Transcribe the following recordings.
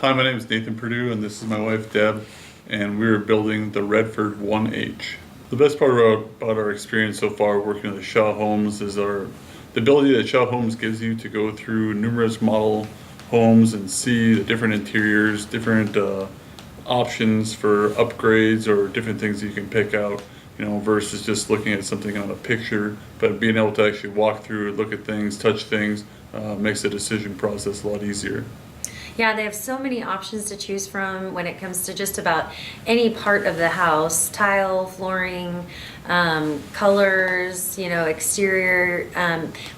Hi, my name is Nathan Purdue, and this is my wife Deb, and we're building the Redford 1H. The best part about our experience so far working with Shaw Homes is the ability that Shaw Homes gives you to go through numerous model homes and see the different interiors, different options for upgrades or different things that you can pick out, versus just looking at something on a picture. But being able to actually walk through, look at things, touch things, makes the decision process a lot easier. Yeah, they have so many options to choose from when it comes to just about any part of the house: tile, flooring, colors, exterior.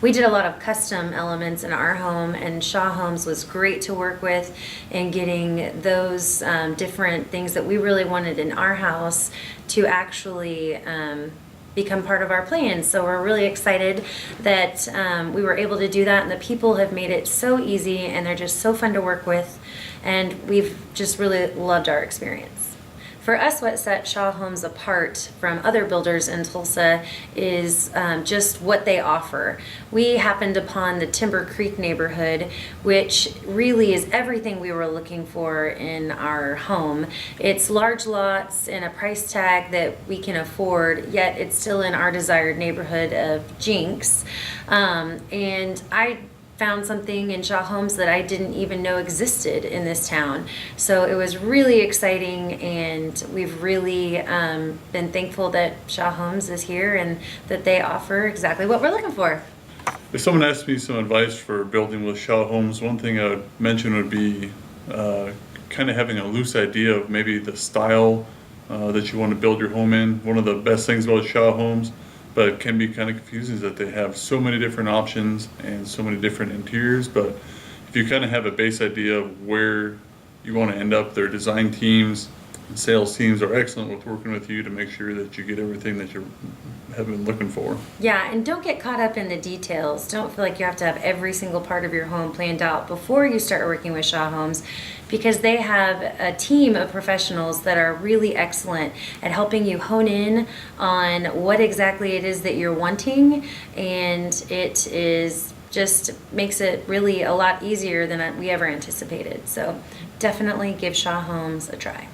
We did a lot of custom elements in our home, and Shaw Homes was great to work with in getting those different things that we really wanted in our house to actually become part of our plans. So we're really excited that we were able to do that, and the people have made it so easy, and they're just so fun to work with, and we've just really loved our experience. For us, what set Shaw Homes apart from other builders in Tulsa is just what they offer. We happened upon the Timber Creek neighborhood, which really is everything we were looking for in our home. It's large lots and a price tag that we can afford, yet it's still in our desired neighborhood of Jinx. And I found something in Shaw Homes that I didn't even know existed in this town. So it was really exciting, and we've really been thankful that Shaw Homes is here and that they offer exactly what we're looking for. If someone asked me some advice for building with Shaw Homes, one thing I would mention would be kind of having a loose idea of maybe the style that you want to build your home in. One of the best things about Shaw Homes, but it can be kind of confusing, is that they have so many different options and so many different interiors. But if you kind of have a base idea of where you want to end up, their design teams and sales teams are excellent with working with you to make sure that you get everything that you have been looking for. Yeah, and don't get caught up in the details. Don't feel like you have to have every single part of your home planned out before you start working with Shaw Homes, because they have a team of professionals that are really excellent at helping you hone in on what exactly it is that you're wanting, and it is just makes it really a lot easier than we ever anticipated. So definitely give Shaw Homes a try.